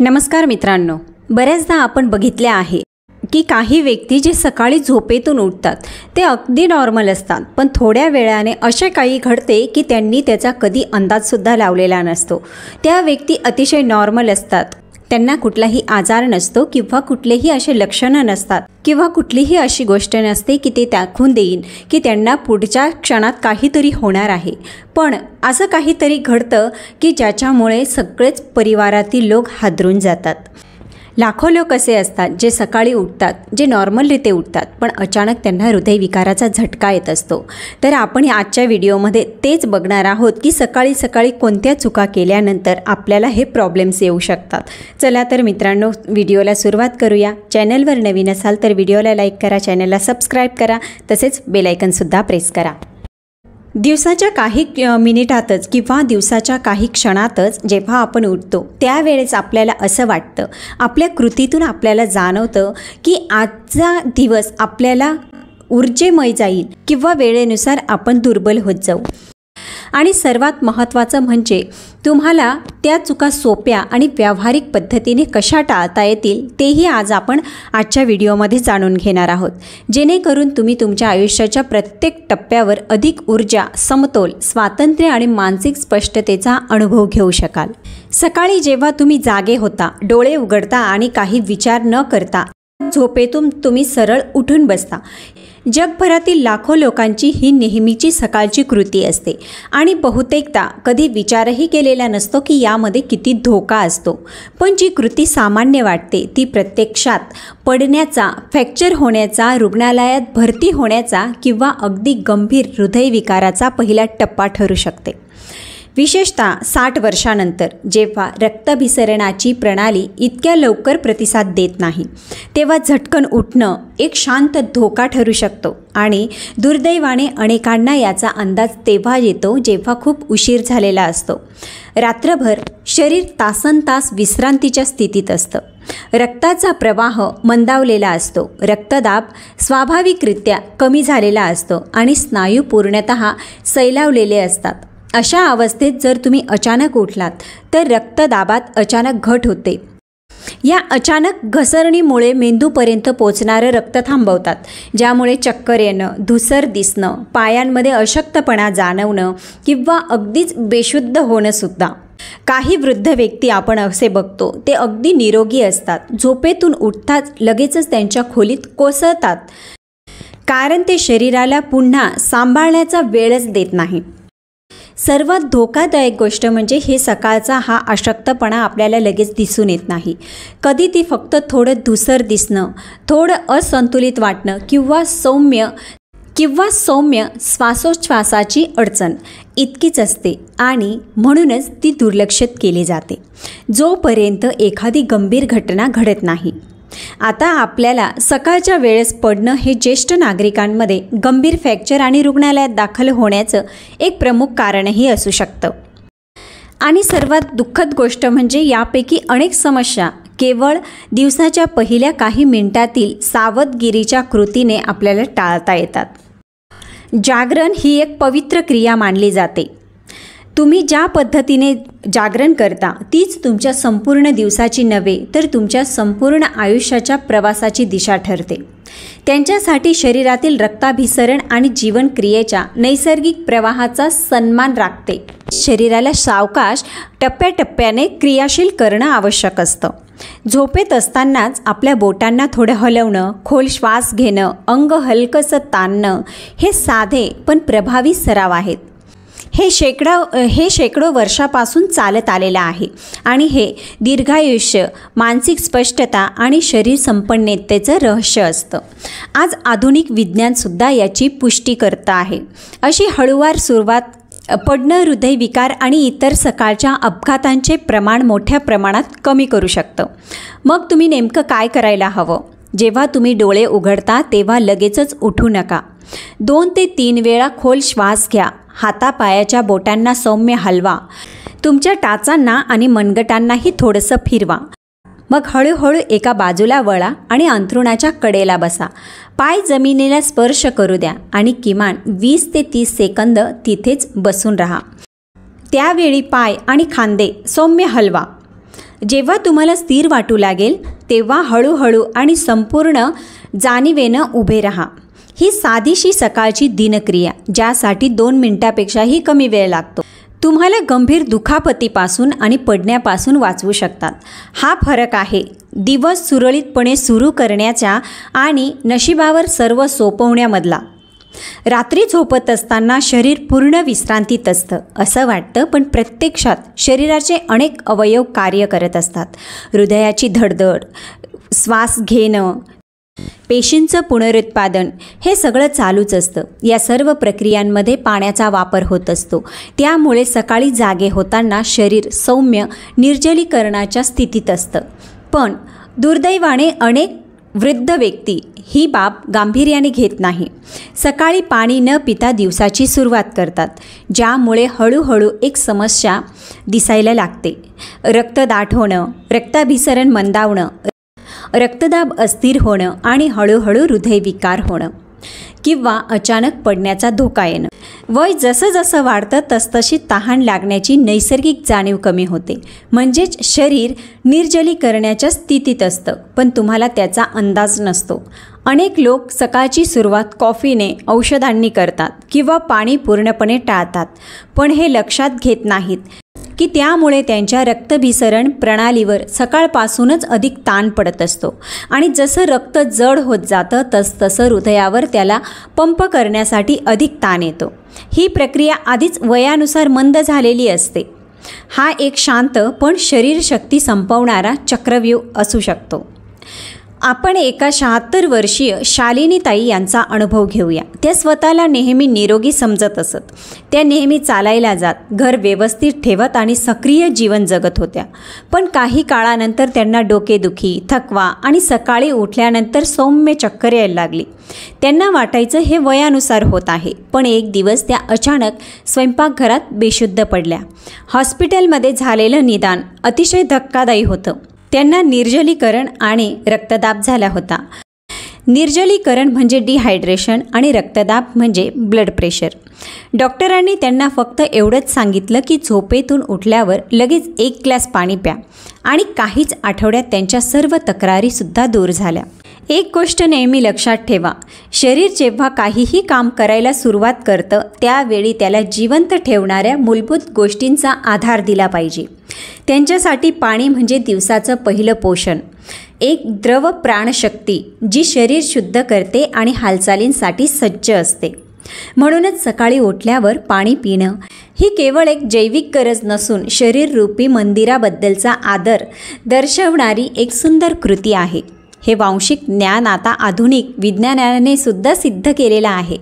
नमस्कार मित्रांनो, बऱ्याचदा आपण बघितले आहे की काही व्यक्ती जे सकाळी झोपेतून उठतात ते अगदी नॉर्मल असतात, पण थोड्या वेळाने असे काही घडते की त्यांनी त्याचा कधी अंदाजसुद्धा लावलेला नसतो। त्या व्यक्ती अतिशय नॉर्मल असतात, त्यांना कुठलाही आजार नसतो किंवा कुठलेही असे लक्षणे नसतात किंवा कुठलीही अशी गोष्ट नसते की ते दाखवून देईन की त्यांना पुढच्या क्षणात काहीतरी होणार आहे। पण असं काहीतरी घडतं की ज्याच्यामुळे सगळेच परिवारातील लोक हादरून जातात। लाखो लोक असे असतात जे सकाळी उठतात, जे नॉर्मलरीते उठतात, पण अचानक त्यांना हृदयविकाराचा झटका येत असतो। तर आपण आजच्या व्हिडिओमध्ये तेच बघणार आहोत की सकाळी सकाळी कोणत्या चुका केल्यानंतर आपल्याला हे प्रॉब्लेम्स येऊ शकतात। चला तर मित्रांनो, व्हिडिओला सुरुवात करूया। चॅनलवर नवीन असाल तर व्हिडिओला लाईक करा, चॅनलला सबस्क्राईब करा, तसेच बेल आयकॉनसुद्धा प्रेस करा। दिवसाच्या काही मिनिटातच किंवा दिवसाच्या काही क्षणातच जेव्हा आपण उठतो त्यावेळेस आपल्याला असं वाटतं, आपल्या कृतीतून आपल्याला जाणवतं की आजचा दिवस आपल्याला ऊर्जेमय जाईल किंवा वेळेनुसार आपण दुर्बल होत जाऊ। आणि सर्वात महत्त्वाचं म्हणजे तुम्हाला त्या चुका सोप्या आणि व्यावहारिक पद्धतीने कशा टाळता येतील तेही आज आपण आजच्या व्हिडिओमध्ये जाणून घेणार आहोत, जेणेकरून तुम्ही तुमच्या आयुष्याच्या प्रत्येक टप्प्यावर अधिक ऊर्जा, समतोल, स्वातंत्र्य आणि मानसिक स्पष्टतेचा अनुभव घेऊ शकाल। सकाळी जेव्हा तुम्ही जागे होता, डोळे उघडता आणि काही विचार न करता झोपेतून तुम्ही सरळ उठून बसता, जगभरातील लाखो लोकांची ही नेहमीची सकाळची कृती असते आणि बहुतेकदा कधी विचारही केलेला नसतो की यामध्ये किती धोका असतो। पण जी कृती सामान्य वाटते ती प्रत्यक्षात पडण्याचा, फ्रॅक्चर होण्याचा, रुग्णालयात भरती होण्याचा किंवा अगदी गंभीर हृदयविकाराचा पहिला टप्पा ठरू शकते। विशेषतः 60 वर्षानंतर जेव्हा रक्ताभिसरणाची प्रणाली इतक्या लवकर प्रतिसाद देत नाही, तेव्हा झटकन उठणं एक शांत धोका ठरू शकतो। आणि दुर्दैवाने अनेकांना याचा अंदाज तेव्हा येतो जेव्हा खूप उशीर झालेला असतो। रात्रभर शरीर तासनतास विश्रांतीच्या स्थितीत असतं, रक्ताचा प्रवाह मंदावलेला असतो, रक्तदाब स्वाभाविकरित्या कमी झालेला असतो आणि स्नायू पूर्णतः सैलावलेले असतात। अशा अवस्थेत जर तुम्ही अचानक उठलात तर रक्तदाबात अचानक घट होते। या अचानक घसरणीमुळे मेंदूपर्यंत पोचणारं रक्त थांबवतात, ज्यामुळे चक्कर येणं, धुसर दिसणं, पायांमध्ये अशक्तपणा जाणवणं किंवा अगदीच बेशुद्ध होणंसुद्धा। काही वृद्ध व्यक्ती आपण असे बघतो ते अगदी निरोगी असतात, झोपेतून उठताच लगेचच त्यांच्या खोलीत कोसळतात, कारण ते शरीराला पुन्हा सांभाळण्याचा वेळच देत नाही। सर्वात धोकादायक गोष्ट म्हणजे हे सकाळचा हा अशक्तपणा आपल्याला लगेच दिसून येत नाही। कधी ती फक्त थोडं धुसर दिसणं, थोडं असंतुलित वाटणं किंवा सौम्य श्वासोच्छवासाची अडचण इतकीच असते आणि म्हणूनच ती दुर्लक्षित केली जाते, जोपर्यंत एखादी गंभीर घटना घडत नाही। आता आपल्याला सकाळच्या वेळेस पडणं हे ज्येष्ठ नागरिकांमध्ये गंभीर फ्रॅक्चर आणि रुग्णालयात दाखल होण्याचं एक प्रमुख कारणही असू शकतं। आणि सर्वात दुःखद गोष्ट म्हणजे यापैकी अनेक समस्या केवळ दिवसाच्या पहिल्या काही मिनिटातील सावधगिरीच्या कृतीने आपल्याला टाळता येतात। जागरण ही एक पवित्र क्रिया मानली जाते। तुम्ही ज्या पद्धतीने जागरण करता तीच तुमच्या संपूर्ण दिवसाची नव्हे तर तुमच्या संपूर्ण आयुष्याच्या प्रवासाची दिशा ठरते। त्यांच्यासाठी शरीरातील रक्ताभिसरण आणि जीवनक्रियेच्या नैसर्गिक प्रवाहाचा सन्मान राखते। शरीराला सावकाश टप्प्याटप्प्याने क्रियाशील करणं आवश्यक असतं। झोपेत असतानाच आपल्या बोटांना थोडं हलवणं, खोल श्वास घेणं, अंग हलकंसं ताणणं हे साधे पण प्रभावी सराव आहेत। हे शेकडो वर्षापासून चालत आलेलं आहे आणि हे दीर्घायुष्य, मानसिक स्पष्टता आणि शरीर संपन्नतेचं रहस्य असतं। आज आधुनिक विज्ञानसुद्धा याची पुष्टी करतं आहे। अशी हळूवार सुरुवात पडणं हृदयविकार आणि इतर सकाळच्या अपघातांचे प्रमाण मोठ्या प्रमाणात कमी करू शकतं। मग तुम्ही नेमकं काय करायला हवं? जेव्हा तुम्ही डोळे उघडता तेव्हा लगेचच उठू नका। 2 ते 3 वेळा खोल श्वास घ्या, हातापायाच्या बोटांना सौम्य हलवा, तुमच्या टाचांना आणि मनगटांनाही थोडंसं फिरवा। मग हळूहळू एका बाजूला वळा आणि अंथरुणाच्या कडेला बसा, पाय जमिनीला स्पर्श करू द्या आणि किमान 20 ते 30 सेकंद तिथेच बसून राहा। त्यावेळी पाय आणि खांदे सौम्य हलवा। जेव्हा तुम्हाला स्थिर वाटू लागेल तेव्हा हळूहळू आणि संपूर्ण जाणीवेनं उभे राहा. ही साधीशी सकाळची दिनक्रिया, ज्यासाठी 2 मिनिटापेक्षाही कमी वेळ लागतो, तुम्हाला गंभीर दुखापतीपासून आणि पडण्यापासून वाचवू शकतात. हा फरक आहे दिवस सुरळीतपणे सुरू करण्याच्या आणि नशिबावर सर्व सोपवण्यामधला. रात्री झोपत असताना शरीर पूर्ण विश्रांतीत असतं असं वाटतं, पण प्रत्यक्षात शरीराचे अनेक अवयव कार्य करत असतात. हृदयाची धडधड, श्वास घेणं, पेशींचं पुनरुत्पादन हे सगळं चालूच असतं. या सर्व प्रक्रियांमध्ये पाण्याचा वापर होत असतो. त्यामुळे सकाळी जागे होताना शरीर सौम्य निर्जलीकरणाच्या स्थितीत असतं. पण दुर्दैवाने अनेक वृद्ध व्यक्ती ही बाब गांभीर्याने घेत नाही. सकाळी पाणी न पिता दिवसाची सुरुवात करतात, ज्यामुळे हळूहळू एक समस्या दिसायला लागते. रक्तदाट होणं, रक्ताभिसरण मंदावणं, रक्तदाब अस्थिर होणं आणि हळूहळू हृदयविकार होणं किंवा अचानक पडण्याचा धोका येणं. वय जसं जसं वाढतं तसतशी तहान लागण्याची नैसर्गिक जाणीव कमी होते. म्हणजेच शरीर निर्जलीकरणाच्या स्थितीत असतं, पण तुम्हाला त्याचा अंदाज नसतो. अनेक लोक सकाळची सुरुवात कॉफीने, औषधांनी करतात किंवा पाणी पूर्णपणे टाळतात, पण हे लक्षात घेत नाहीत की त्यामुळे त्यांच्या रक्तभिसरण प्रणालीवर सकाळपासूनच अधिक ताण पडत असतो आणि जसं रक्त जड होत जातं तसतसं हृदयावर त्याला पंप करण्यासाठी अधिक ताण येतो. ही प्रक्रिया आधीच वयानुसार मंद झालेली असते. हा एक शांत पण शरीरशक्ती संपवणारा चक्रव्यूह असू शकतो. आपण एका 76 वर्षीय शालिनीताई यांचा अनुभव घेऊया. त्या स्वतःला नेहमी निरोगी समजत असत. त्या नेहमी चालायला जात, घर व्यवस्थित ठेवत आणि सक्रिय जीवन जगत होत्या. पण काही काळानंतर त्यांना डोकेदुखी, थकवा आणि सकाळी उठल्यानंतर सौम्य चक्कर यायला लागली. त्यांना वाटायचं हे वयानुसार होत आहे. पण एक दिवस त्या अचानक स्वयंपाकघरात बेशुद्ध पडल्या. हॉस्पिटलमध्ये झालेलं निदान अतिशय धक्कादायी होतं. त्यांना निर्जलीकरण आणि रक्तदाब झाला होता. निर्जलीकरण म्हणजे डिहायड्रेशन आणि रक्तदाब म्हणजे ब्लड प्रेशर. डॉक्टरांनी त्यांना फक्त एवढंच सांगितलं की झोपेतून उठल्यावर लगेच 1 ग्लास पाणी प्या आणि काहीच आठवड्यात त्यांच्या सर्व तक्रारीसुद्धा दूर झाल्या. एक गोष्ट नेहमी लक्षात ठेवा, शरीर जेव्हा काहीही काम करायला सुरुवात करतं त्यावेळी त्याला जिवंत ठेवणाऱ्या मूलभूत गोष्टींचा आधार दिला पाहिजे. त्यांच्यासाठी पाणी म्हणजे दिवसाचं पहिलं पोषण, एक द्रव प्राणशक्ती जी शरीर शुद्ध करते आणि हालचालींसाठी सज्ज असते. म्हणूनच सकाळी उठल्यावर पाणी पिणं ही केवळ एक जैविक गरज नसून शरीररूपी मंदिराबद्दलचा आदर दर्शवणारी एक सुंदर कृती आहे. हे वांशिक ज्ञान आता आधुनिक विज्ञानाने सुद्धा सिद्ध केलेलं आहे.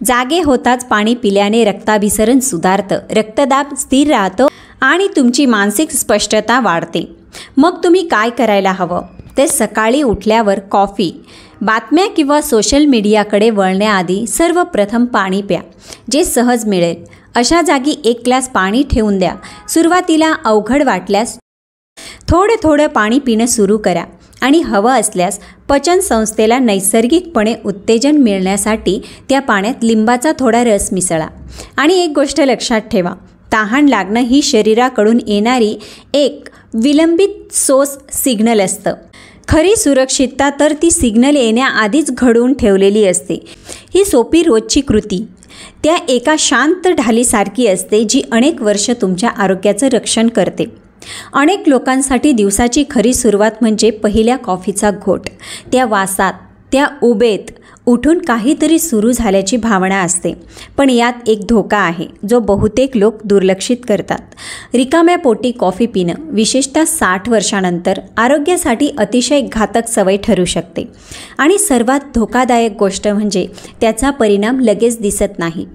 जागे होताच पाणी पिल्याने रक्ताभिसरण सुधारतं, रक्तदाब स्थिर राहतो आणि तुमची मानसिक स्पष्टता वाढते. मग तुम्ही काय करायला हवं? ते सकाळी उठल्यावर कॉफी, बातम्या किंवा सोशल मीडियाकडे वळण्याआधी सर्वप्रथम पाणी प्या, जे सहज मिळेल अशा जागी 1 ग्लास पाणी ठेवून द्या. सुरुवातीला अवघड वाटल्यास थोडं थोडं पाणी पिणं सुरू करा आणि हवं असल्यास पचन संस्थेला नैसर्गिकपणे उत्तेजन मिळण्यासाठी त्या पाण्यात लिंबाचा थोडा रस मिसळा. आणि एक गोष्ट लक्षात ठेवा, तहान लागणं ही शरीराकडून येणारी एक विलंबित सोस सिग्नल असतं. खरी सुरक्षितता तर ती सिग्नल येण्याआधीच घडवून ठेवलेली असते. ही सोपी रोजची कृती त्या एका शांत ढालीसारखी असते जी अनेक वर्ष तुमच्या आरोग्याचं रक्षण करते. अनेक लोकांसाठी दिवसाची खरी सुरुवात म्हणजे पहिल्या कॉफीचा घोट. त्या वासात, त्या उबेत उठून काहीतरी सुरू झाल्याची भावना असते. पण यात एक धोका आहे जो बहुतेक लोक दुर्लक्षित करतात. रिकाम्या पोटी कॉफी पिणं, विशेषतः 60 वर्षानंतर, आरोग्यासाठी अतिशय घातक सवय ठरू शकते. आणि सर्वात धोकादायक गोष्ट म्हणजे त्याचा परिणाम लगेच दिसत नाही.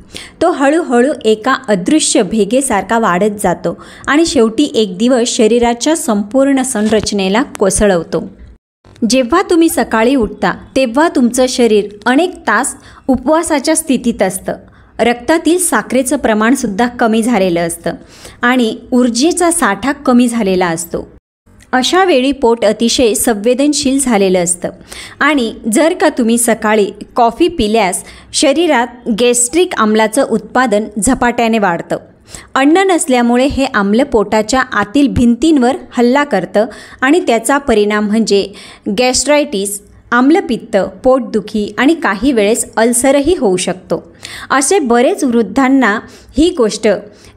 तो हळूहळू एका अदृश्य भेगेसारखा वाढत जातो आणि शेवटी एक दिवस शरीराच्या संपूर्ण संरचनेला कोसळवतो. जेव्हा तुम्ही सकाळी उठता तेव्हा तुमचं शरीर अनेक तास उपवासाच्या स्थितीत असतं. रक्तातील साखरेचं प्रमाणसुद्धा कमी झालेलं असतं आणि ऊर्जेचा साठा कमी झालेला असतो. अशा वेळी पोट अतिशय संवेदनशील झालेलं असतं आणि जर का तुम्ही सकाळी कॉफी पिल्यास शरीरात गॅस्ट्रिक आम्लाचं उत्पादन झपाट्याने वाढतं. अन्न नसल्यामुळे हे आम्ल पोटाच्या आतील भिंतींवर हल्ला करतं आणि त्याचा परिणाम म्हणजे गॅस्ट्रायटिस, आम्लपित्त, पोटदुखी आणि काही वेळेस अल्सरही होऊ शकतो. असे बरेच वृद्धांना ही गोष्ट,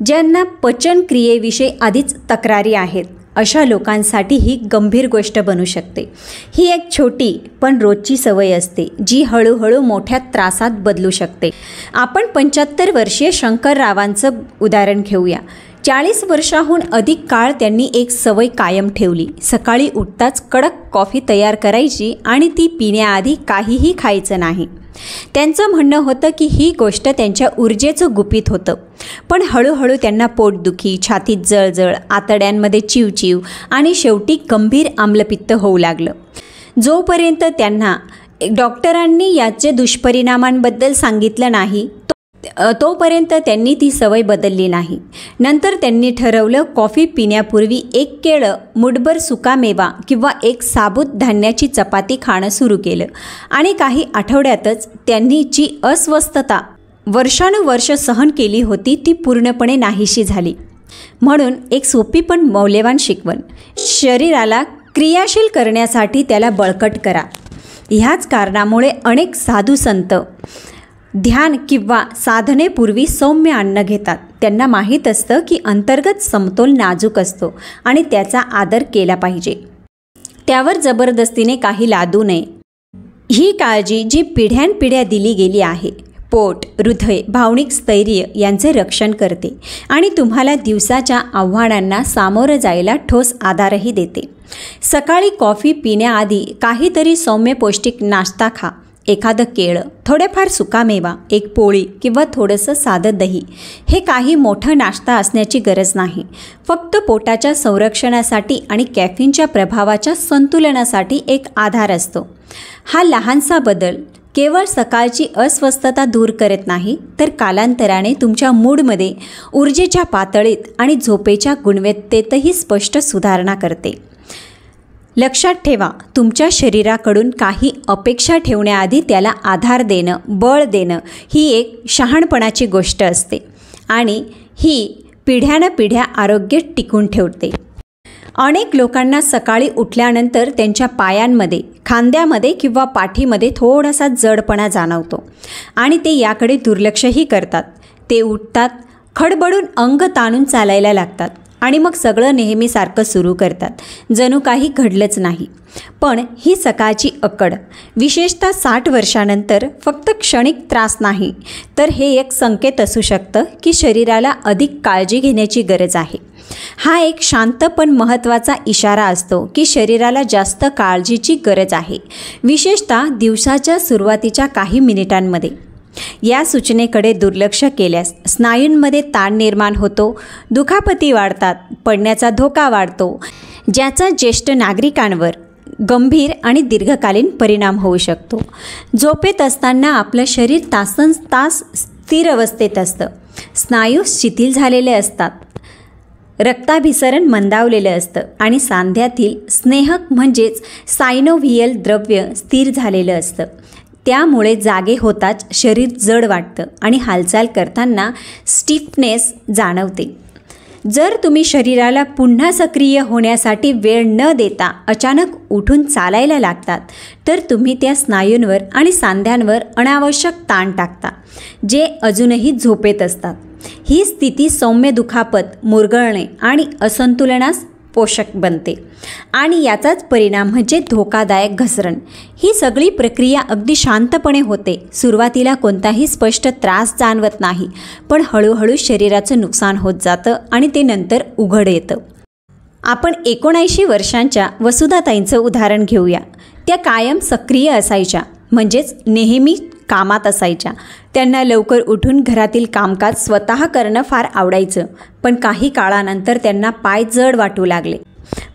ज्यांना पचनक्रियेविषयी आधीच तक्रारी आहेत, अशा लोकांसाठी ही गंभीर गोष्ट बनू शकते. ही एक छोटी पण रोजची सवय असते जी हळूहळू मोठ्या त्रासात बदलू शकते. आपण 75 वर्षीय शंकररावांचं उदाहरण घेऊया. 40 वर्षाहून अधिक काळ त्यांनी एक सवय कायम ठेवली. सकाळी उठताच कडक कॉफी तयार करायची आणि ती पिण्याआधी काहीही खायचं नाही. त्यांचं म्हणणं होतं की ही गोष्ट त्यांच्या ऊर्जेचं गुपित होतं. पण हळूहळू त्यांना पोटदुखी, छातीत जळजळ, आतड्यांमध्ये चिवचिव आणि शेवटी गंभीर आम्लपित्त होऊ लागलं. जोपर्यंत त्यांना डॉक्टरांनी याचे दुष्परिणामांबद्दल सांगितलं नाही तोपर्यंत त्यांनी ती सवय बदलली नाही. नंतर त्यांनी ठरवलं, कॉफी पिण्यापूर्वी एक केळं, मुठभर सुकामेवा किंवा एक साबूत धान्याची चपाती खाणं सुरू केलं. आणि काही आठवड्यातच त्यांनी जी अस्वस्थता वर्षानुवर्ष सहन केली होती ती पूर्णपणे नाहीशी झाली. म्हणून एक सोपी पण मौल्यवान शिकवण, शरीराला क्रियाशील करण्यासाठी त्याला बळकट करा. ह्याच कारणामुळे अनेक साधू संत ध्यान किंवा साधनेपूर्वी सौम्य अन्न घेतात. त्यांना माहीत असतं की अंतर्गत समतोल नाजूक असतो आणि त्याचा आदर केला पाहिजे. त्यावर जबरदस्तीने काही लादू नये. ही काळजी जी पिढ्यानपिढ्या दिली गेली आहे, पोट, हृदय, भावनिक स्थैर्य यांचे रक्षण करते आणि तुम्हाला दिवसाच्या आव्हानांना सामोरं जायला ठोस आधारही देते. सकाळी कॉफी पिण्याआधी काहीतरी सौम्य पौष्टिक नाश्ता खा. एखादं केळं, थोडेफार सुकामेवा, एक पोळी किंवा थोडंसं साधं दही. हे काही मोठं नाश्ता असण्याची गरज नाही. फक्त पोटाच्या संरक्षणासाठी आणि कॅफीनच्या प्रभावाच्या संतुलनासाठी एक आधार असतो. हा लहानसा बदल केवळ सकाळची अस्वस्थता दूर करत नाही, तर कालांतराने तुमच्या मूडमध्ये, ऊर्जेच्या पातळीत आणि झोपेच्या गुणवत्तेतही स्पष्ट सुधारणा करते. लक्षात ठेवा, तुमच्या शरीराकडून काही अपेक्षा ठेवण्याआधी त्याला आधार देणं, बळ देणं ही एक शहाणपणाची गोष्ट असते आणि ही पिढ्यानपिढ्या आरोग्य टिकून ठेवते. अनेक लोकांना सकाळी उठल्यानंतर त्यांच्या पायांमध्ये, खांद्यामध्ये किंवा पाठीमध्ये थोडासा जडपणा जाणवतो आणि ते याकडे दुर्लक्षही करतात. ते उठतात, खडबडून अंग ताणून चालायला लागतात आणि मग सगळं नेहमीसारखं सुरू करतात, जणू काही घडलंच नाही. पण ही सकाळची अक्कड, विशेषतः 60 वर्षानंतर, फक्त क्षणिक त्रास नाही, तर हे एक संकेत असू शकतं की शरीराला अधिक काळजी घेण्याची गरज आहे. हा एक शांत पण महत्त्वाचा इशारा असतो की शरीराला जास्त काळजीची गरज आहे, विशेषतः दिवसाच्या सुरुवातीच्या काही मिनिटांमध्ये. या सूचनेकडे दुर्लक्ष केल्यास स्नायूंमध्ये ताण निर्माण होतो, दुखापती वाढतात, पडण्याचा धोका वाढतो, ज्याचा ज्येष्ठ नागरिकांवर गंभीर आणि दीर्घकालीन परिणाम होऊ शकतो. झोपेत असताना आपलं शरीर तासनतास स्थिर अवस्थेत असतं. स्नायू शिथिल झालेले असतात, रक्ताभिसरण मंदावलेलं असतं आणि सांध्यातील स्नेहक म्हणजेच सायनोव्हियल द्रव्य स्थिर झालेलं असतं. त्यामुळे जागे होताच शरीर जड वाटतं आणि हालचाल करताना स्टिफनेस जाणवते. जर तुम्ही शरीराला पुन्हा सक्रिय होण्यासाठी वेळ न देता अचानक उठून चालायला लागतात, तर तुम्ही त्या स्नायूंवर आणि सांध्यांवर अनावश्यक ताण टाकता, जे अजूनही झोपेत असतात. ही स्थिती सौम्य दुखापत, मुरगळणे आणि असंतुलनास पोषक बनते आणि याचाच परिणाम म्हणजे धोकादायक घसरण. ही सगळी प्रक्रिया अगदी शांतपणे होते. सुरुवातीला कोणताही स्पष्ट त्रास जाणवत नाही, पण हळूहळू शरीराचं नुकसान होत जातं आणि ते नंतर उघड येतं. आपण 79 वर्षांच्या वसुधाताईंचं उदाहरण घेऊया. त्या कायम सक्रिय असायच्या, म्हणजेच नेहमी कामात असायच्या. त्यांना लवकर उठून घरातील कामकाज स्वतः करणं फार आवडायचं, पण काही काळानंतर त्यांना पाय जड वाटू लागले.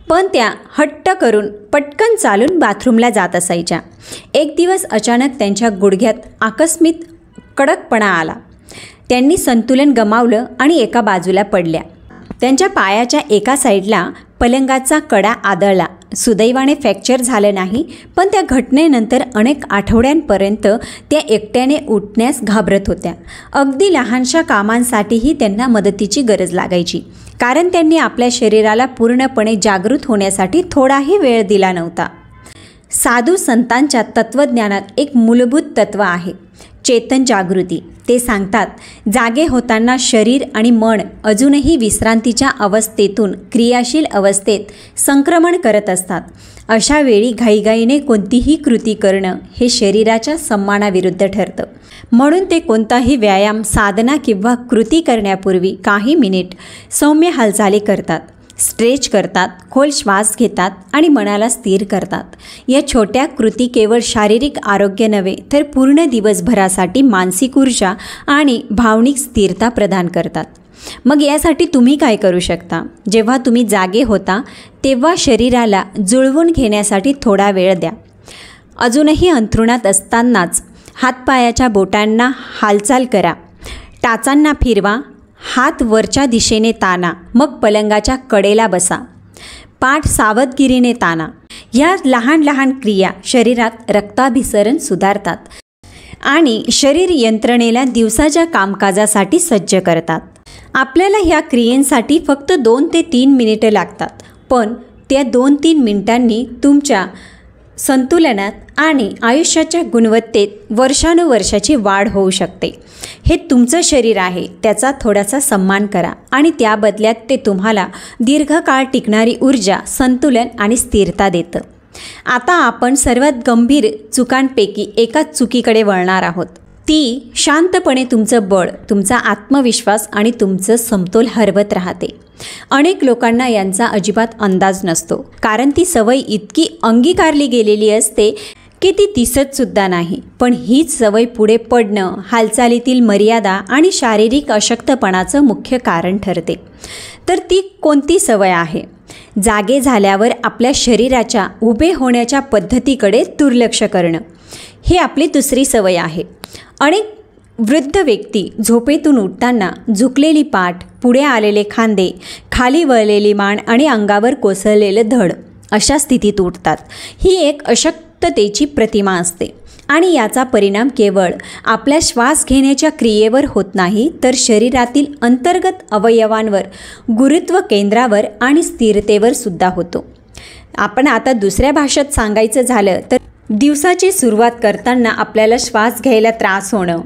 पण त्या हट्ट करून पटकन चालून बाथरूमला जात असायच्या. एक दिवस अचानक त्यांच्या गुडघ्यात आकस्मिक कडकपणा आला. त्यांनी संतुलन गमावलं आणि एका बाजूला पडल्या. त्यांच्या पायाच्या एका साईडला पलंगाचा कडा आदळला. सुदैवाने फ्रॅक्चर झालं नाही, पण त्या घटनेनंतर अनेक आठवड्यांपर्यंत त्या एकट्याने उठण्यास घाबरत होत्या. अगदी लहानशा कामांसाठीही त्यांना मदतीची गरज लागायची, कारण त्यांनी आपल्या शरीराला पूर्णपणे जागृत होण्यासाठी थोडाही वेळ दिला नव्हता. साधू संतांच्या तत्त्वज्ञानात एक मूलभूत तत्त्व आहे, चेतन जागृती. ते सांगतात, जागे होताना शरीर आणि मन अजूनही विश्रांतीच्या अवस्थेतून क्रियाशील अवस्थेत संक्रमण करत असतात. अशा वेळी घाईघाईने कोणतीही कृती करणं हे शरीराच्या सन्मानाविरुद्ध ठरतं. म्हणून ते कोणताही व्यायाम, साधना किंवा कृती करण्यापूर्वी काही मिनिट सौम्य हालचाली करतात, स्ट्रेच करतात, खोल श्वास घेतात आणि मनाला स्थिर करतात. या छोट्या कृती केवळ शारीरिक आरोग्य नव्हे, तर पूर्ण दिवसभरासाठी मानसिक ऊर्जा आणि भावनिक स्थिरता प्रदान करतात. मग यासाठी तुम्ही काय करू शकता? जेव्हा तुम्ही जागे होता तेव्हा शरीराला जुळवून घेण्यासाठी थोडा वेळ द्या. अजूनही अंथरुणात असतानाच हातपायाच्या बोटांना हालचाल करा, टाचांना फिरवा, हात वरच्या दिशेने ताणा, मग पलंगाच्या कडेला बसा, पाठ सावधगिरीने ताणा. या लहान लहान क्रिया शरीरात रक्ताभिसरण सुधारतात आणि शरीर यंत्रणेला दिवसाच्या कामकाजासाठी सज्ज करतात. आपल्याला ह्या क्रियेसाठी फक्त 2 ते 3 मिनिटं लागतात, पण त्या 2-3 मिनिटांनी तुमच्या संतुलनात आणि आयुष्याच्या गुणवत्तेत वर्षानुवर्षाची वाढ होऊ शकते. हे तुमचं शरीर आहे, त्याचा थोडासा सन्मान करा आणि त्या बदल्यात ते तुम्हाला दीर्घकाळ टिकणारी ऊर्जा, संतुलन आणि स्थिरता देतं. आता आपण सर्वात गंभीर चुकांपैकी एका चुकीकडे वळणार आहोत. ती शांतपणे तुमचं बळ, तुमचा आत्मविश्वास आणि तुमचं समतोल हरवत राहते. अनेक लोकांना यांचा अजिबात अंदाज नसतो, कारण ती सवय इतकी अंगीकारली गेलेली असते की ती दिसतसुद्धा नाही. पण हीच सवय पुढे पडणं, हालचालीतील मर्यादा आणि शारीरिक अशक्तपणाचं मुख्य कारण ठरते. तर ती कोणती सवय आहे? जागे झाल्यावर आपल्या शरीराच्या उभे होण्याच्या पद्धतीकडे दुर्लक्ष करणं, ही आपली दुसरी सवय आहे. अनेक वृद्ध व्यक्ती झोपेतून उठताना झुकलेली पाठ, पुढे आलेले खांदे, खाली वळलेली मान आणि अंगावर कोसळलेलं धड अशा स्थितीत उठतात. ही एक अशक्ततेची प्रतिमा असते आणि याचा परिणाम केवळ आपल्या श्वास घेण्याच्या क्रियेवर होत नाही, तर शरीरातील अंतर्गत अवयवांवर, गुरुत्व केंद्रावर आणि स्थिरतेवर सुद्धा होतो. आपण आता दुसऱ्या भाषेत सांगायचं झालं तर दिवसाची सुरुवात करताना आपल्याला श्वास घ्यायला त्रास होणं,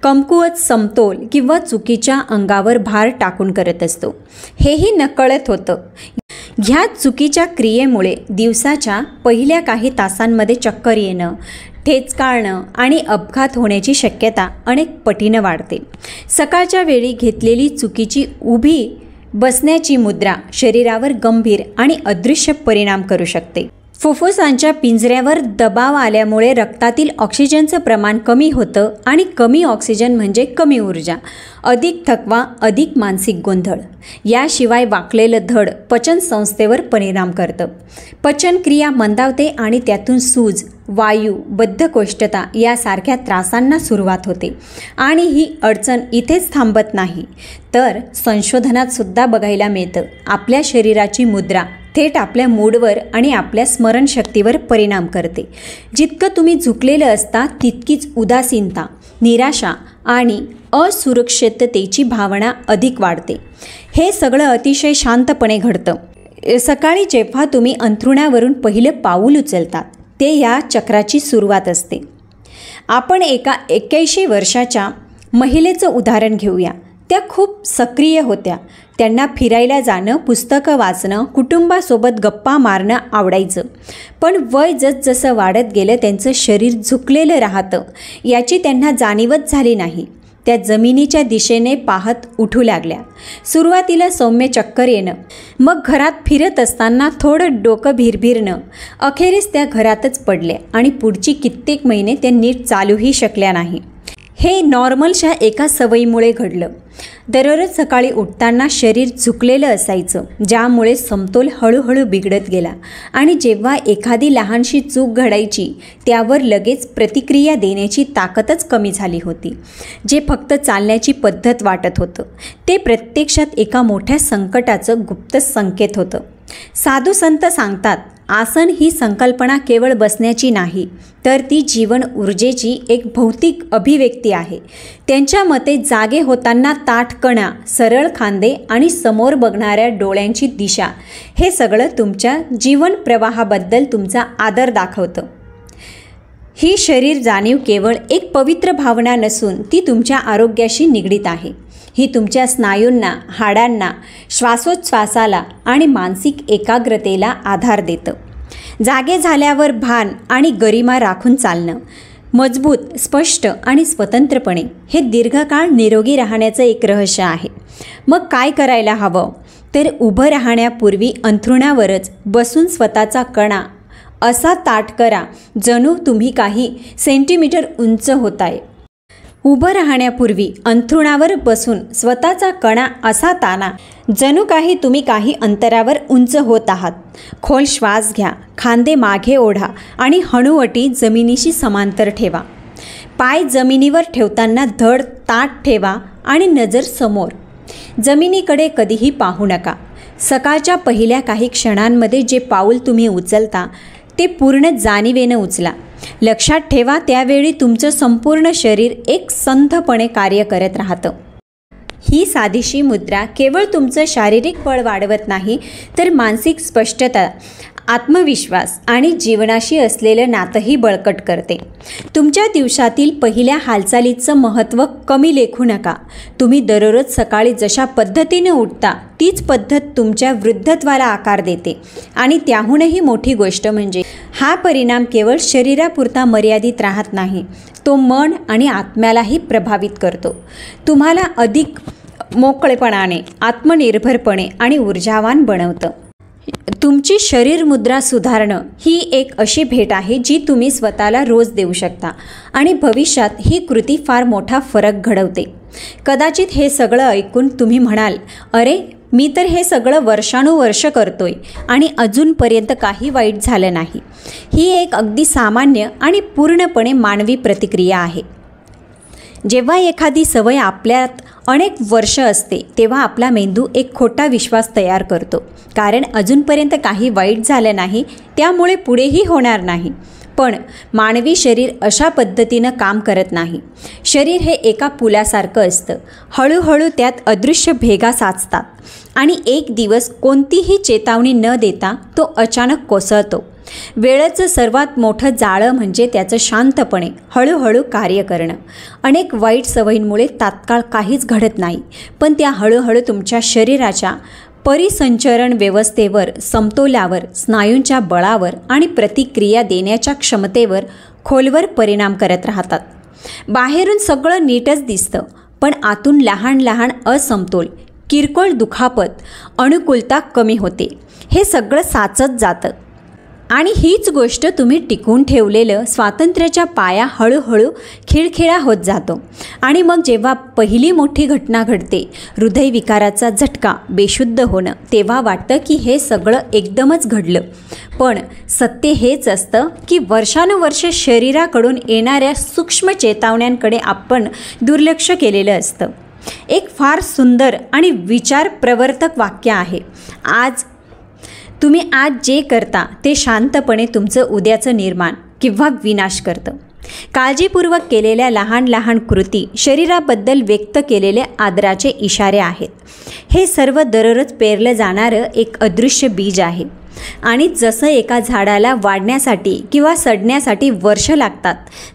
कमकुवत समतोल किंवा चुकीच्या अंगावर भार टाकून करत असतो. हेही नकळत होतं. ह्या चुकीच्या क्रियेमुळे दिवसाच्या पहिल्या काही तासांमध्ये चक्कर येणं, ठेचकाळणं आणि अपघात होण्याची शक्यता अनेक पटीनं वाढते. सकाळच्या वेळी घेतलेली चुकीची उभी बसण्याची मुद्रा शरीरावर गंभीर आणि अदृश्य परिणाम करू शकते. फुफ्फुसांच्या पिंजऱ्यावर दबाव आल्यामुळे रक्तातील ऑक्सिजनचं प्रमाण कमी होतं आणि कमी ऑक्सिजन म्हणजे कमी ऊर्जा, अधिक थकवा, अधिक मानसिक गोंधळ. याशिवाय वाकलेलं धड पचन संस्थेवर परिणाम करतं. पचनक्रिया मंदावते आणि त्यातून सूज, वायू, बद्धकोष्ठता यासारख्या त्रासांना सुरुवात होते. आणि ही अडचण इथेच थांबत नाही, तर संशोधनात सुद्धा बघायला मिळतं. आपल्या शरीराची मुद्रा थेट आपल्या मूडवर आणि आपल्या स्मरणशक्तीवर परिणाम करते. जितकं तुम्ही झुकलेलं असता तितकीच उदासीनता, निराशा आणि असुरक्षिततेची भावना अधिक वाढते. हे सगळं अतिशय शांतपणे घडतं. सकाळी जेव्हा तुम्ही अंथरुणावरून पहिलं पाऊल उचलतात ते या चक्राची सुरुवात असते. आपण एका 81 वर्षाच्या महिलेचं उदाहरण घेऊया. त्या खूप सक्रिय होत्या. त्यांना फिरायला जाणं, पुस्तकं वाचणं, कुटुंबासोबत गप्पा मारणं आवडायचं. पण वय जसजसं वाढत गेलं त्यांचं शरीर झुकलेलं राहतं याची त्यांना जाणीवच झाली नाही. त्या जमिनीच्या दिशेने पाहत उठू लागल्या. सुरुवातीला सौम्य चक्कर येणं, मग घरात फिरत असताना थोडं डोकं भिरभिरणं, अखेरीस त्या घरातच पडल्या आणि पुढची कित्येक महिने त्या नीट चालूही शकल्या नाही. हे नॉर्मलच्या एका सवयीमुळे घडलं. दररोज सकाळी उठताना शरीर झुकलेलं असायचं, ज्यामुळे समतोल हळूहळू बिघडत गेला आणि जेव्हा एखादी लहानशी चूक घडायची त्यावर लगेच प्रतिक्रिया देण्याची ताकदच कमी झाली होती. जे फक्त चालण्याची पद्धत वाटत होतं ते प्रत्यक्षात एका मोठ्या संकटाचं गुप्त संकेत होतं. साधू संत सांगतात, आसन ही संकल्पना केवळ बसण्याची नाही, तर ती जीवन ऊर्जेची एक भौतिक अभिव्यक्ती आहे. त्यांच्या मते जागे होताना ताठ कणा, सरळ खांदे आणि समोर बघणाऱ्या डोळ्यांची दिशा हे सगळं तुमच्या जीवन प्रवाहाबद्दल तुमचा आदर दाखवतं. ही शरीर जाणीव केवळ एक पवित्र भावना नसून ती तुमच्या आरोग्याशी निगडीत आहे. ही तुमच्या स्नायूंना, हाडांना, श्वासोच्छ्वासाला आणि मानसिक एकाग्रतेला आधार देतं. जागे झाल्यावर भान आणि गरिमा राखून चालणं, मजबूत, स्पष्ट आणि स्वतंत्रपणे हे दीर्घकाळ निरोगी राहण्याचं एक रहस्य आहे. मग काय करायला हवं? तर उभं राहण्यापूर्वी अंथरुणावरच बसून स्वतःचा कणा असा ताठ करा जणू तुम्ही काही सेंटीमीटर उंच होताय. उभं राहण्यापूर्वी अंथरुणावर बसून स्वतःचा कणा असा ताणा जणू तुम्ही काही अंतरावर उंच होत आहात. खोल श्वास घ्या, खांदे मागे ओढा आणि हनुवटी जमिनीशी समांतर ठेवा. पाय जमिनीवर ठेवताना धड ताठ ठेवा आणि नजर समोर. जमिनीकडे कधीही पाहू नका. सकाळच्या पहिल्या काही क्षणांमध्ये जे पाऊल तुम्ही उचलता ते पूर्ण जाणीवेनं उचला. लक्षात ठेवा, त्यावेळी तुमचं संपूर्ण शरीर एक संथपणे कार्य करत राहतं. ही साधीशी मुद्रा केवळ तुमचं शारीरिक बळ वाढवत नाही, तर मानसिक स्पष्टता, आत्मविश्वास आणि जीवनाशी असलेलं नातंही बळकट करते. तुमच्या दिवसातील पहिल्या हालचालीचं महत्त्व कमी लेखू नका. तुम्ही दररोज सकाळी जशा पद्धतीने उठता तीच पद्धत तुमच्या वृद्धत्वाला आकार देते. आणि त्याहूनही मोठी गोष्ट म्हणजे हा परिणाम केवळ शरीरापुरता मर्यादित राहत नाही, तो मन आणि आत्म्यालाही प्रभावित करतो. तुम्हाला अधिक मोकळेपणाने, आत्मनिर्भरपणे आणि ऊर्जावान बनवतं. तुमची शरीर मुद्रा सुधारणं ही एक अशी भेट आहे जी तुम्ही स्वतःला रोज देऊ शकता आणि भविष्यात ही कृती फार मोठा फरक घडवते. कदाचित हे सगळं ऐकून तुम्ही म्हणाल, अरे मी तर हे सगळं वर्षानुवर्ष करतोय आणि अजूनपर्यंत काही वाईट झालं नाही. ही एक अगदी सामान्य आणि पूर्णपणे मानवी प्रतिक्रिया आहे. जेव्हा एखादी सवय आपल्यात अनेक वर्ष असते तेव्हा आपला मेंदू एक खोटा विश्वास तयार करतो, कारण अजूनपर्यंत काही वाईट झालं नाही, त्यामुळे पुढेही होणार नाही. पण मानवी शरीर अशा पद्धतीनं काम करत नाही. शरीर हे एका पुलासारखं असतं. हळूहळू त्यात अदृश्य भेगा साचतात आणि एक दिवस कोणतीही चेतावणी न देता तो अचानक कोसळतो. वेळेचं सर्वात मोठं जाळं म्हणजे त्याचं शांतपणे हळूहळू कार्य करणं. अनेक वाईट सवयींमुळे तात्काळ काहीच घडत नाही, पण त्या हळूहळू तुमच्या शरीराच्या परिसंचरण व्यवस्थेवर, समतोलावर, स्नायूंच्या बळावर आणि प्रतिक्रिया देण्याच्या क्षमतेवर खोलवर परिणाम करत राहतात. बाहेरून सगळं नीटच दिसतं, पण आतून लहान लहान असमतोल, किरकोळ दुखापत, अनुकूलता कमी होते. हे सगळं साचत जातं आणि हीच गोष्ट तुम्ही टिकवून ठेवलेलं स्वातंत्र्याच्या पाया हळूहळू खिळखिळा होत जातो. आणि मग जेव्हा पहिली मोठी घटना घडते, हृदयविकाराचा झटका, बेशुद्ध होणं, तेव्हा वाटतं की हे सगळं एकदमच घडलं. पण सत्य हेच असतं की वर्षानुवर्षे शरीराकडून येणाऱ्या सूक्ष्म चेतावण्यांकडे आपण दुर्लक्ष केलेलं असतं. एक फार सुंदर आणि विचारप्रवर्तक वाक्य आहे, तुम्ही आज जे करता ते शांतपणे तुमचं उद्याचं निर्माण किंवा विनाश करतं. काळजीपूर्वक केलेल्या लहान लहान कृती शरीराबद्दल व्यक्त केलेले आदराचे इशारे आहेत. हे सर्व दररोज पेरलं जाणारं एक अदृश्य बीज आहे. आणि जसं एका झाडाला वाढण्यासाठी किंवा सडण्यासाठी वर्ष लागतात,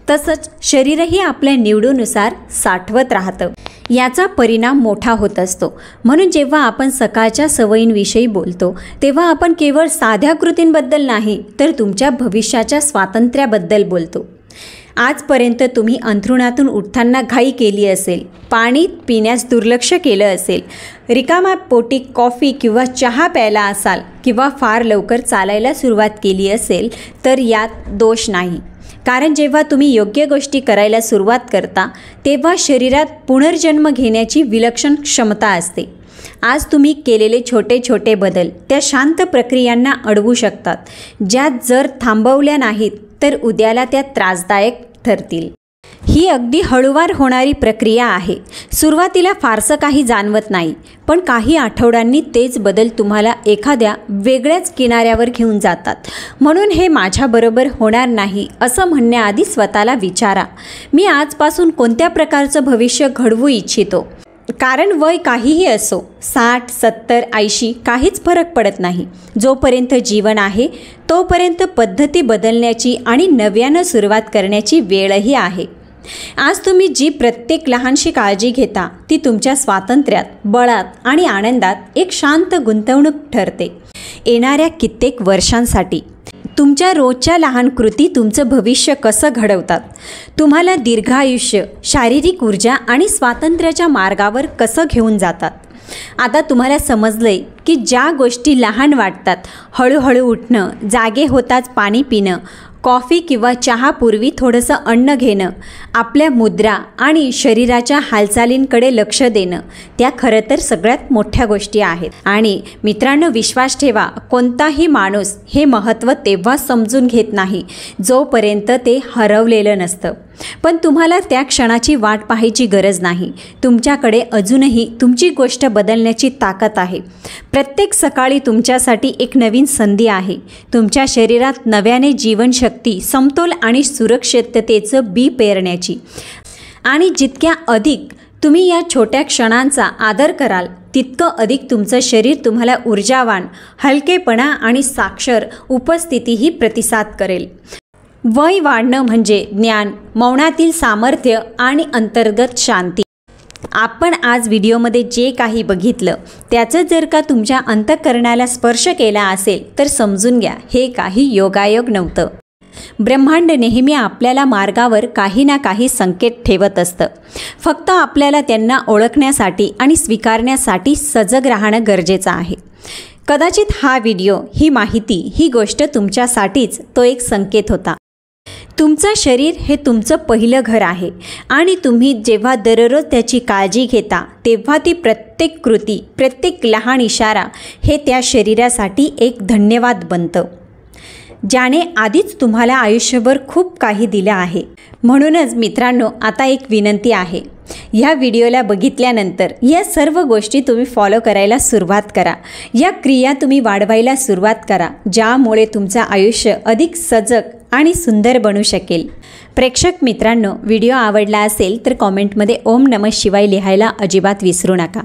तसंच शरीरही आपल्या निवडीनुसार साठवत राहतं. याचा परिणाम मोठा होत असतो. म्हणून जेव्हा आपण सकाळच्या सवयींविषयी बोलतो तेव्हा आपण केवळ साध्या कृतींबद्दल नाही, तर तुमच्या भविष्याच्या स्वातंत्र्याबद्दल बोलतो. आजपर्यंत तुम्ही अंथरुणातून उठताना घाई केली असेल, पाणी पिण्यास दुर्लक्ष केलं असेल, रिकामा पोटी कॉफी किंवा चहा प्यायला असाल किंवा फार लवकर चालायला सुरुवात केली असेल, तर यात दोष नाही. कारण जेव्हा तुम्ही योग्य गोष्टी करायला सुरुवात करता तेव्हा शरीरात पुनर्जन्म घेण्याची विलक्षण क्षमता असते. आज तुम्ही केलेले छोटे छोटे बदल त्या शांत प्रक्रियांना अडवू शकतात, ज्या जर थांबवल्या नाहीत तर उद्याला त्या त्रासदायक ठरतील. ही अगदी हळूवार होणारी प्रक्रिया आहे. सुरुवातीला फारसं काही जाणवत नाही, पण काही आठवड्यांनी तेच बदल तुम्हाला एखाद्या वेगळ्याच किनाऱ्यावर घेऊन जातात. म्हणून हे माझ्याबरोबर होणार नाही असं म्हणण्याआधी स्वतःला विचारा, मी आजपासून कोणत्या प्रकारचं भविष्य घडवू इच्छितो. कारण वय काहीही असो, 60, 70, 80 काहीच फरक पडत नाही. जोपर्यंत जीवन आहे तोपर्यंत पद्धती बदलण्याची आणि नव्यानं सुरुवात करण्याची वेळही आहे. आज तुम्ही जी प्रत्येक लहानशी काळजी घेता ती तुमच्या स्वातंत्र्यात, बळात आणि आनंदात एक शांत गुंतवणूक ठरते. येणाऱ्या कित्येक वर्षांसाठी तुमच्या रोजच्या लहान कृती तुमचं भविष्य कसं घडवतात, तुम्हाला दीर्घायुष्य, शारीरिक ऊर्जा आणि स्वातंत्र्याच्या मार्गावर कसं घेऊन जातात. आता तुम्हाला समजलंय की ज्या गोष्टी लहान वाटतात, हळूहळू उठणं, जागे होताच पाणी पिणं, कॉफी किंवा चहापूर्वी थोडंसं अन्न घेणं, आपल्या मुद्रा आणि शरीराच्या हालचालींकडे लक्ष देणं, त्या खरं तर सगळ्यात मोठ्या गोष्टी आहेत. आणि मित्रांनो, विश्वास ठेवा, कोणताही माणूस हे महत्त्व तेव्हा समजून घेत नाही जोपर्यंत ते हरवलेलं नसतं. पण तुम्हाला त्या क्षणाची वाट पाहायची गरज नाही. तुमच्याकडे अजूनही तुमची गोष्ट बदलण्याची ताकद आहे. प्रत्येक सकाळी तुमच्यासाठी एक नवीन संधी आहे. तुमच्या शरीरात नव्याने जीवनशक्ती, समतोल आणि सुरक्षिततेचं बी पेरण्याची. आणि जितक्या अधिक तुम्ही या छोट्या क्षणांचा आदर कराल, तितकं अधिक तुमचं शरीर तुम्हाला ऊर्जावान, हलकेपणा आणि साक्षर उपस्थितीही प्रतिसाद करेल. वय वाढणं म्हणजे ज्ञान, मौनातील सामर्थ्य आणि अंतर्गत शांती. आपण आज व्हिडिओमध्ये जे काही बघितलं त्याचं जर का तुमच्या अंतःकरणाला स्पर्श केला असेल तर समजून घ्या, हे काही योगायोग नव्हतं. ब्रह्मांड नेहमी आपल्याला मार्गावर काही ना काही संकेत ठेवत असतं. फक्त आपल्याला त्यांना ओळखण्यासाठी आणि स्वीकारण्यासाठी सजग राहणं गरजेचं आहे. कदाचित हा व्हिडिओ, ही माहिती, ही गोष्ट तुमच्यासाठीच तो एक संकेत होता. तुमचं शरीर हे तुमचं पहिलं घर आहे आणि तुम्ही जेव्हा दररोज त्याची काळजी घेता तेव्हा ती प्रत्येक कृती, प्रत्येक लहान इशारा हे त्या शरीरासाठी एक धन्यवाद बनतं, ज्याने आधीच तुम्हाला आयुष्यभर खूप काही दिलं आहे. म्हणूनच मित्रांनो, आता एक विनंती आहे, ह्या व्हिडिओला बघितल्यानंतर या सर्व गोष्टी तुम्ही फॉलो करायला सुरुवात करा. या क्रिया तुम्ही वाढवायला सुरुवात करा, ज्यामुळे तुमचं आयुष्य अधिक सजग आणि सुंदर बनू शकेल. प्रेक्षक मित्रांनो, व्हिडिओ आवडला असेल तर कॉमेंटमध्ये ओम नमः शिवाय लिहायला अजिबात विसरू नका.